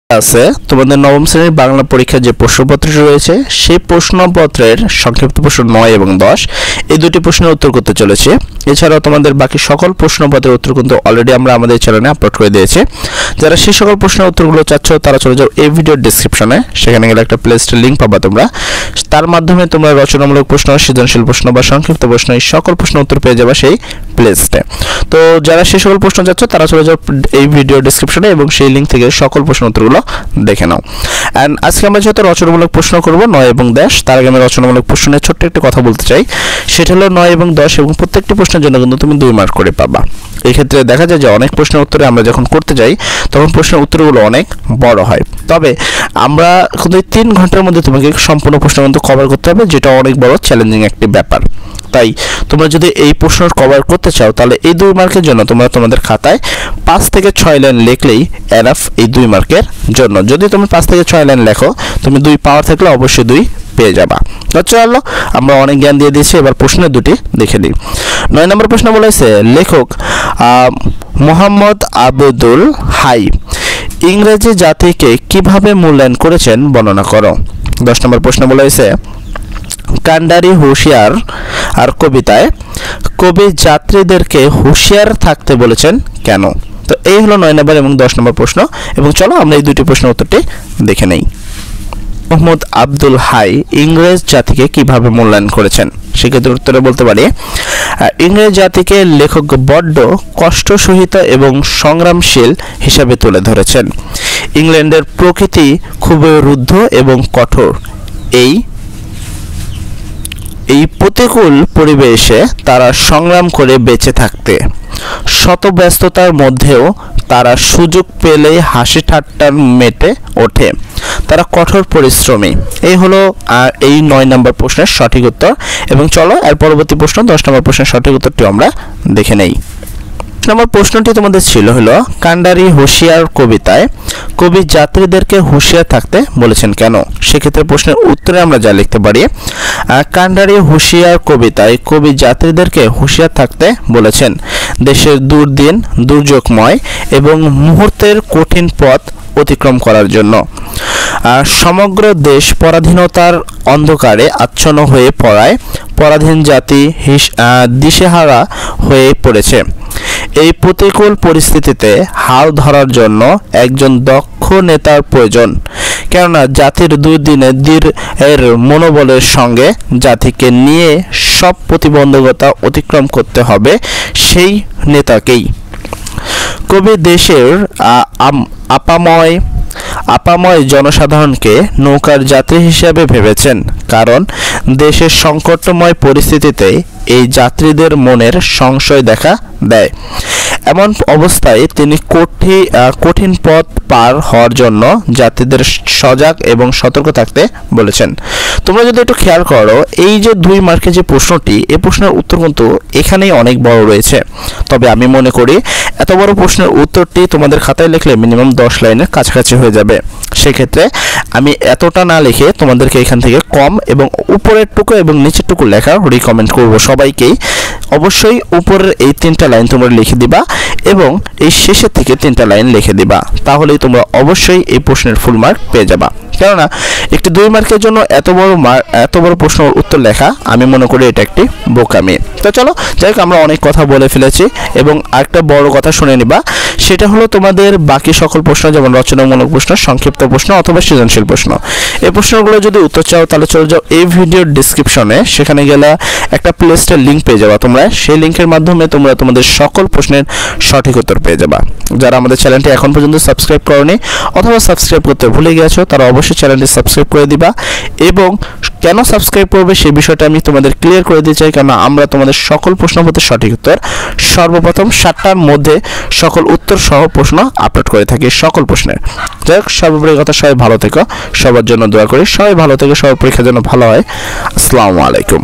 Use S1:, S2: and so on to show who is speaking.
S1: আছে তোমাদের নবম শ্রেণীর বাংলা পরীক্ষার যে প্রশ্নপত্রটি রয়েছে সেই প্রশ্নপত্রের সংক্ষিপ্ত প্রশ্ন 9 এবং 10 এই দুটি প্রশ্নের উত্তর করতে চলেছে। এছাড়াও তোমাদের বাকি সকল প্রশ্নপত্রের উত্তর কিন্তু অলরেডি আমরা আমাদের চ্যানেলে আপলোড করে দিয়েছি। যারা সেই সকল প্রশ্নের উত্তরগুলো চাচ্ছ তারা চলে যাও এই ভিডিওর ডেসক্রিপশনে, সেখানে গেলে একটা প্লেলিস্টের লিংক পাবা তোমরা। তার মাধ্যমে তোমরা রচনামূলক প্রশ্ন, সৃজনশীল প্রশ্ন বা সংক্ষিপ্ত প্রশ্ন এই সকল প্রশ্ন উত্তর পেয়ে যাবে সেই প্লেলিস্টে। তো যারা সেই সকল প্রশ্ন চাচ্ছ তারা চলে যাও এই ভিডিও ডেসক্রিপশনে এবং সেই লিংক থেকে সকল প্রশ্ন উত্তরগুলো দেখে নাও। এন্ড আজকে আমরা যেহেতু রচনামূলক প্রশ্ন করব 9 এবং 10, তার আগে আমি রচনামূলক প্রশ্নের ছোট্ট একটা কথা বলতে চাই। সেটা হলো 9 এবং 10 এবং প্রত্যেকটি প্রশ্নের জন্য কিন্তু তুমি 2 মার্ক করে পাবা। এই ক্ষেত্রে দেখা যায় যে অনেক প্রশ্নের উত্তরে আমরা যখন করতে যাই তখন প্রশ্নের উত্তরগুলো অনেক বড় হয়। তবে আমরা কিন্তু 3 ঘন্টার মধ্যে তোমাকে সম্পূর্ণ প্রশ্ন কিন্তু কভার করতে হবে, যেটা অনেক বড় চ্যালেঞ্জিং একটি ব্যাপার। তাই তোমরা যদি এই প্রশ্ন কভার করতে চাও তাহলে এই 2 মার্কের জন্য তোমরা তোমাদের খাতায় 5 থেকে 6 লাইন লিখলেই এনাফ এই 2 মার্কের জন্য। যদি তুমি 5 থেকে 6 লাইন লেখো, তুমি 2 পাওয়ার থাকলে অবশ্যই 2 পেয়ে যাবা। তো চলো, আমরা অনেক জ্ঞান দিয়ে দিয়েছি, এবার প্রশ্নের দুটি দেখে নিই। 9 নম্বর প্রশ্ন বলেছে, লেখক মোহাম্মদ আবদুল হাই ইংরেজি জাতিকে কিভাবে মূল্যায়ন করেছেন বর্ণনা করো। 10 নম্বর প্রশ্ন বলেছে, কান্ডারি হুঁশিয়ার আর কবিতায় কবি যাত্রীদেরকে হুঁশিয়ার থাকতে বলেছেন কেন? তো এই হলো 9 নম্বর এবং 10 নম্বর প্রশ্ন, এবং চলো আমরা এই দুটি প্রশ্নের উত্তরটি দেখে নেই। মোহাম্মদ আবদুল হাই ইংরেজ জাতিকে কিভাবে মূল্যায়ন করেছেন? সেক্ষেত্রে উত্তরে বলতে পারি, ইংরেজ জাতিকে লেখক বড্ড কষ্ট সহিত এবং সংগ্রামশীল হিসাবে তুলে ধরেছেন। ইংল্যান্ডের প্রকৃতি খুবই রুদ্ধ এবং কঠোর। এই প্রতিকূল পরিবেশে তারা সংগ্রাম করে বেঁচে থাকতে, শত ব্যস্ততার মধ্যেও তারা সুযোগ পেলেই হাসি ঠাট্টার মেতে ওঠে। তারা কঠোর পরিশ্রমী। এই হলো এই 9 নম্বর প্রশ্নের সঠিক উত্তর। এবং চলো এর পরবর্তী প্রশ্ন 10 নম্বর প্রশ্নের সঠিক উত্তরটি আমরা দেখে নেই। নম্বর প্রশ্নটি তোমাদের ছিল হলো, কান্ডারি হুঁশিয়ার কবিতায় কবি যাত্রীদেরকে হুঁশিয়ার থাকতে বলেছেন কেন? সেক্ষেত্রে প্রশ্নের উত্তরে আমরা যা লিখতে পারি, কান্ডারি হুঁশিয়ার কবিতায় কবি যাত্রীদেরকে হুঁশিয়ার থাকতে বলেছেন দেশের দুর্দিন, দুর্যোগময় এবং মুহূর্তের কঠিন পথ অতিক্রম করার জন্য। সমগ্র দেশ পরাধীনতার অন্ধকারে আচ্ছন্ন হয়ে পড়ায় পরাধীন জাতি দিশেহারা হয়ে পড়েছে। এই প্রতিকূল পরিস্থিতিতে হাল ধরার জন্য একজন দক্ষ নেতার প্রয়োজন, কেননা জাতির দুর্দিনের মনোবলের সঙ্গে জাতিকে নিয়ে সব প্রতিবন্ধকতা অতিক্রম করতে হবে সেই নেতাকেই। কবি দেশের আপাময় জনসাধারণকে নৌকার যাত্রী হিসেবে ভেবেছেন, কারণ দেশের সংকটময় পরিস্থিতিতে এই যাত্রীদের মনের সংশয় দেখা দেয়। এমন অবস্থায় তিনি কঠিন পথ পার হওয়ার জন্য যাত্রীদের সজাগ এবং সতর্ক থাকতে বলেছেন। তোমরা যদি একটু খেয়াল করো, এই যে 2 মার্কের যে প্রশ্নটি, এই প্রশ্নের উত্তর কিন্তু এখানেই অনেক বড় রয়েছে। তবে আমি মনে করি এত বড় প্রশ্নের উত্তরটি তোমাদের খাতায় লিখলে মিনিমাম 10 লাইনের কাছাকাছি হয়ে যাবে। সেক্ষেত্রে আমি এতটা না লিখে তোমাদেরকে এখান থেকে কম এবং উপরের টুকু এবং নিচের টুকু লেখার রিকমেন্ড করব সবাইকেই। অবশ্যই উপরের এই 3টা লাইন তোমরা লিখে দিবা এবং এই শেষের থেকে 3টা লাইন লিখে দিবা, তাহলেই তোমরা অবশ্যই এই প্রশ্নের ফুল মার্ক পেয়ে যাবা। কেননা একটি 2 মার্কের জন্য এত বড় প্রশ্নের উত্তর লেখা আমি মনে করি এটা একটি বোকামি। তো চলো, যাই হোক, আমরা অনেক কথা বলে ফেলেছি এবং আরেকটা বড় কথা শুনে নিবা। সেটা হলো তোমাদের বাকি সকল প্রশ্ন, যেমন রচনামূলক প্রশ্ন, সংক্ষিপ্ত প্রশ্ন অথবা সৃজনশীল প্রশ্ন, এই প্রশ্নগুলো যদি উত্তর চাও তাহলে চলে যাও এই ভিডিওর ডেসক্রিপশনে, সেখানে গেলে একটা প্লেলিস্টের লিঙ্ক পেয়ে যাবা তোমরা। সেই লিঙ্কের মাধ্যমে তোমরা তোমাদের সকল প্রশ্নের সঠিক উত্তর পেয়ে যাবা। যারা আমাদের চ্যানেলটি এখন পর্যন্ত সাবস্ক্রাইব করোনি অথবা সাবস্ক্রাইব করতে ভুলে গেছো তারা অবশ্যই চ্যানেলটি সাবস্ক্রাইব করে দিবা। এবং কেন সাবস্ক্রাইব করবে সেই বিষয়টা আমি তোমাদের ক্লিয়ার করে দিতে চাই, কারণ আমরা তোমাদের সকল প্রশ্নপত্রের সঠিক উত্তর সর্বপ্রথম 7টার মধ্যে সকল উত্তর সহ প্রশ্ন আপলোড করে থাকি সকল প্রশ্নের। যাই হোক, সর্বোপরি কথা, সবাই ভালো থেকো, সবার জন্য দোয়া করি, সবাই ভালো থেকো, সবার পরীক্ষার জন্য ভালো হয়। আসসালামু আলাইকুম।